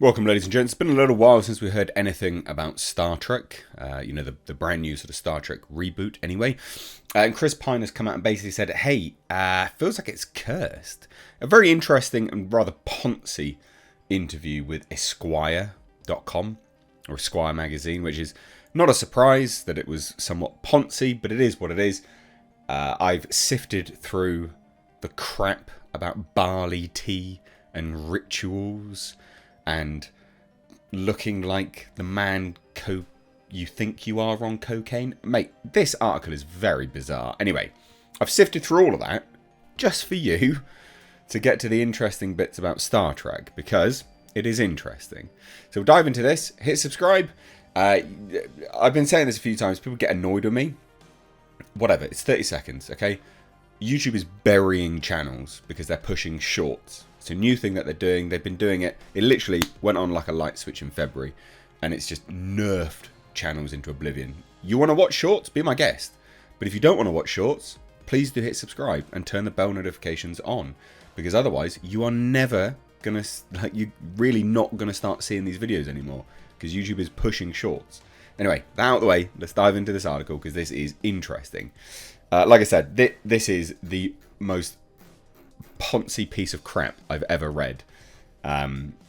Welcome, ladies and gents. It's been a little while since we heard anything about Star Trek. The brand new sort of Star Trek reboot, anyway. And Chris Pine has come out and basically said, hey, feels like it's cursed. A very interesting and rather poncy interview with Esquire.com, or Esquire magazine, which is not a surprise that it was somewhat poncy, but it is what it is. I've sifted through the crap about barley tea and rituals and looking like the man you think you are on cocaine. Mate, this article is very bizarre. Anyway, I've sifted through all of that just for you to get to the interesting bits about Star Trek, because it is interesting. So we'll dive into this. Hit subscribe. I've been saying this a few times. People get annoyed with me. Whatever, it's 30 seconds, okay? YouTube is burying channels because they're pushing shorts. It's a new thing that they're doing. They've been doing it. It literally went on like a light switch in February, and it's just nerfed channels into oblivion. You want to watch shorts? Be my guest. But if you don't want to watch shorts, please do hit subscribe and turn the bell notifications on, because otherwise you are never gonna, you're really not gonna start seeing these videos anymore, because YouTube is pushing shorts. Anyway, that out of the way, let's dive into this article because this is interesting. Like I said, this is the most poncy piece of crap I've ever read.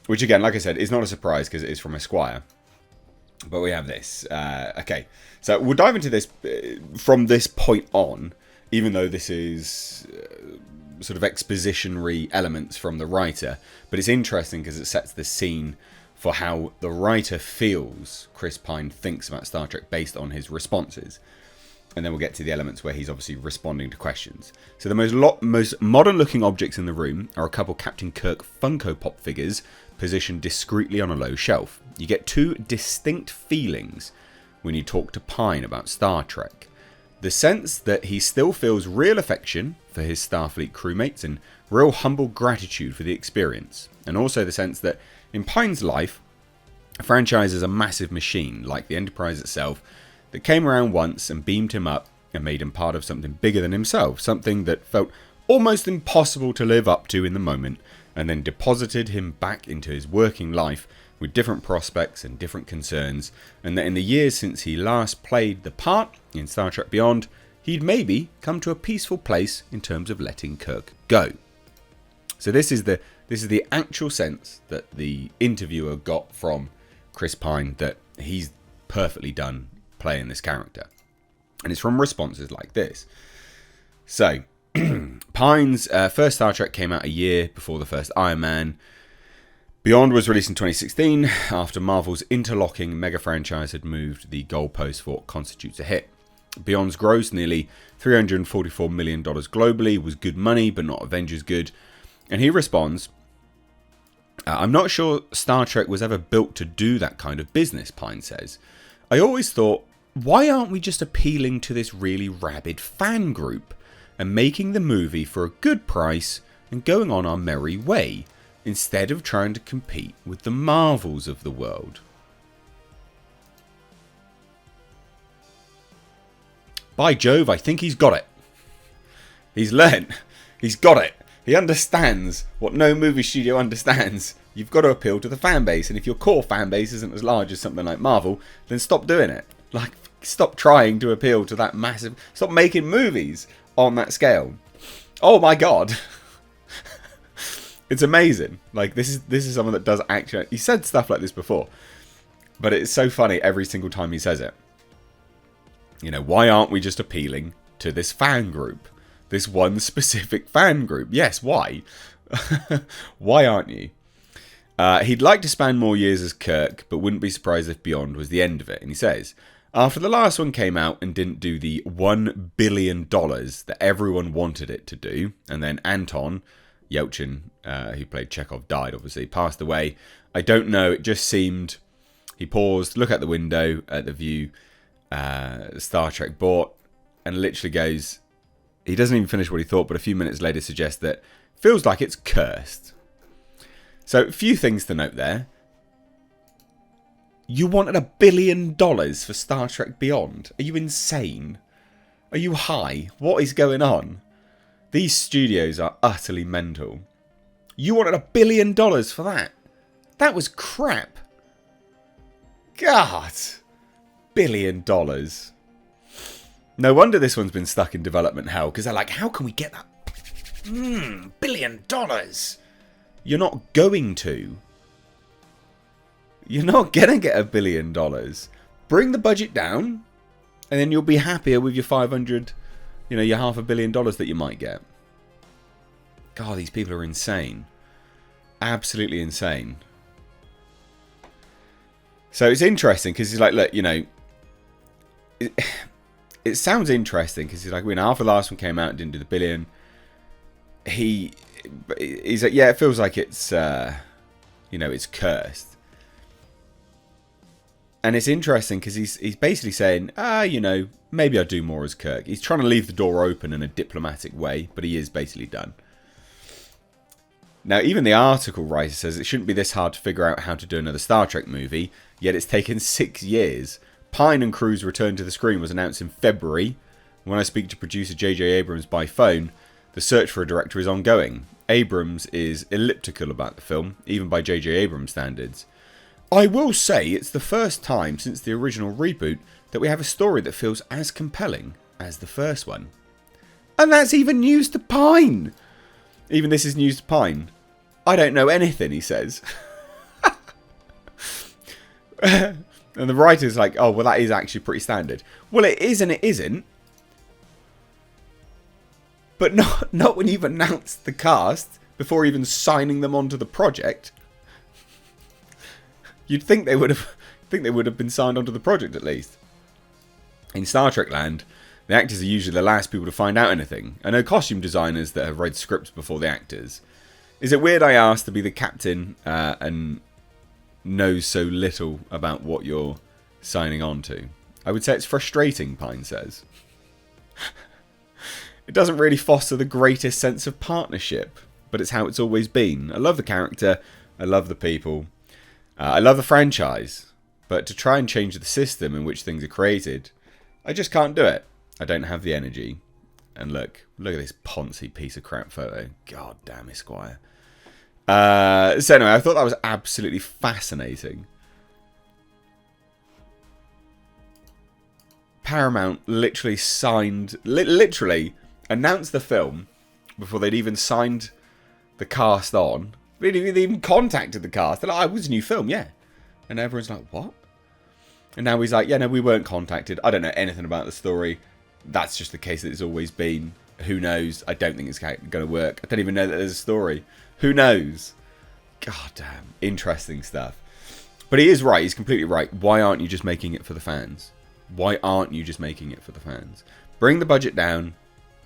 Which again, like I said, is not a surprise because it is from Esquire. But we have this. Okay, so we'll dive into this from this point on, even though this is sort of expositionary elements from the writer. But it's interesting because it sets the scene for how the writer feels Chris Pine thinks about Star Trek based on his responses. And then we'll get to the elements where he's obviously responding to questions. So the most modern-looking objects in the room are a couple Captain Kirk Funko Pop figures positioned discreetly on a low shelf. You get two distinct feelings when you talk to Pine about Star Trek. The sense that he still feels real affection for his Starfleet crewmates and real humble gratitude for the experience. And also the sense that in Pine's life, a franchise is a massive machine, like the Enterprise itself, that came around once and beamed him up and made him part of something bigger than himself, something that felt almost impossible to live up to in the moment, and then deposited him back into his working life with different prospects and different concerns, and that in the years since he last played the part in Star Trek Beyond, he'd maybe come to a peaceful place in terms of letting Kirk go. So this is the actual sense that the interviewer got from Chris Pine, that he's perfectly done playing this character. And it's from responses like this. So, Pine's first Star Trek came out a year before the first Iron Man. Beyond was released in 2016, after Marvel's interlocking mega franchise had moved the goalpost for what constitutes a hit. Beyond's gross, nearly $344 million globally, was good money, but not Avengers good. And he responds, I'm not sure Star Trek was ever built to do that kind of business, Pine says. I always thought, why aren't we just appealing to this really rabid fan group and making the movie for a good price and going on our merry way, instead of trying to compete with the Marvels of the world? By Jove, I think he's got it. He's learnt. He's got it. He understands what no movie studio understands. You've got to appeal to the fan base, and if your core fan base isn't as large as something like Marvel, then stop doing it. Like, stop trying to appeal to that massive... Stop making movies on that scale. Oh my god. It's amazing. Like, this is someone that does actually... He said stuff like this before, but it's so funny every single time he says it. You know, why aren't we just appealing to this fan group? This one specific fan group. Yes, why? Why aren't you? He'd like to spend more years as Kirk, but wouldn't be surprised if Beyond was the end of it. And he says, after the last one came out and didn't do the $1 billion that everyone wanted it to do, and then Anton Yelchin, who played Chekhov, died, obviously, passed away. I don't know, it just seemed... He paused, looked out the window at the view Star Trek bought, and literally goes... He doesn't even finish what he thought, but a few minutes later suggests that feels like it's cursed. So, a few things to note there. You wanted $1 billion for Star Trek Beyond? Are you insane? Are you high? What is going on? These studios are utterly mental. You wanted $1 billion for that? That was crap. God. $1 billion. No wonder this one's been stuck in development hell, because they're like, how can we get that $1 billion? You're not going to. You're not going to get $1 billion. Bring the budget down, and then you'll be happier with your 500, your $500 million that you might get. God, these people are insane. Absolutely insane. So it's interesting because he's like, look, it sounds interesting because he's like, when after the last one came out and didn't do the billion, he's like, yeah, it feels like it's, it's cursed. And it's interesting because he's basically saying, maybe I'll do more as Kirk. He's trying to leave the door open in a diplomatic way, but he is basically done. Now, even the article writer says it shouldn't be this hard to figure out how to do another Star Trek movie, yet it's taken 6 years. Pine and crew's return to the screen was announced in February. When I speak to producer J.J. Abrams by phone, the search for a director is ongoing. Abrams is elliptical about the film, even by J.J. Abrams standards. I will say it's the first time since the original reboot that we have a story that feels as compelling as the first one. And that's even news to Pine! Even this is news to Pine. I don't know anything, he says. And the writer's like, oh, well, that is actually pretty standard. Well, it is and it isn't. But not when you've announced the cast before even signing them onto the project. You'd think they would have been signed onto the project at least. In Star Trek land, the actors are usually the last people to find out anything. I know costume designers that have read scripts before the actors. Is it weird I asked to be the captain and knows so little about what you're signing on to? I would say it's frustrating, Pine says. It doesn't really foster the greatest sense of partnership, but it's how it's always been. I love the character, I love the people, I love the franchise, but to try and change the system in which things are created, I just can't do it. I don't have the energy. And look at this poncy piece of crap photo. God damn, Esquire. So anyway, I thought that was absolutely fascinating. Paramount literally literally announced the film before they'd even signed the cast on. They even contacted the cast. They're like, oh, it was a new film, yeah. And everyone's like, what? And now he's like, yeah, no, we weren't contacted. I don't know anything about the story. That's just the case that it's always been. Who knows? I don't think it's going to work. I don't even know that there's a story. Who knows? God damn. Interesting stuff. But he is right. He's completely right. Why aren't you just making it for the fans? Why aren't you just making it for the fans? Bring the budget down.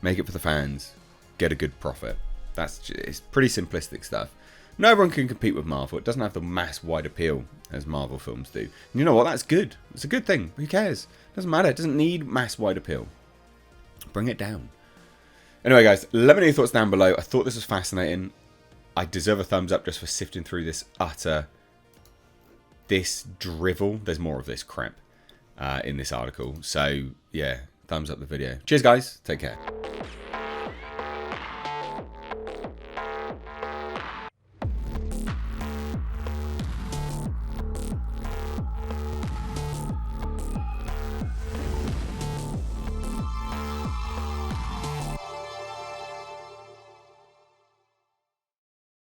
Make it for the fans. Get a good profit. It's pretty simplistic stuff. No everyone can compete with Marvel. It doesn't have the mass-wide appeal as Marvel films do. And you know what? That's good. It's a good thing. Who cares? It doesn't matter. It doesn't need mass-wide appeal. Bring it down. Anyway, guys, let me know your thoughts down below. I thought this was fascinating. I deserve a thumbs up just for sifting through this drivel. There's more of this crap in this article. So, yeah, thumbs up the video. Cheers, guys. Take care.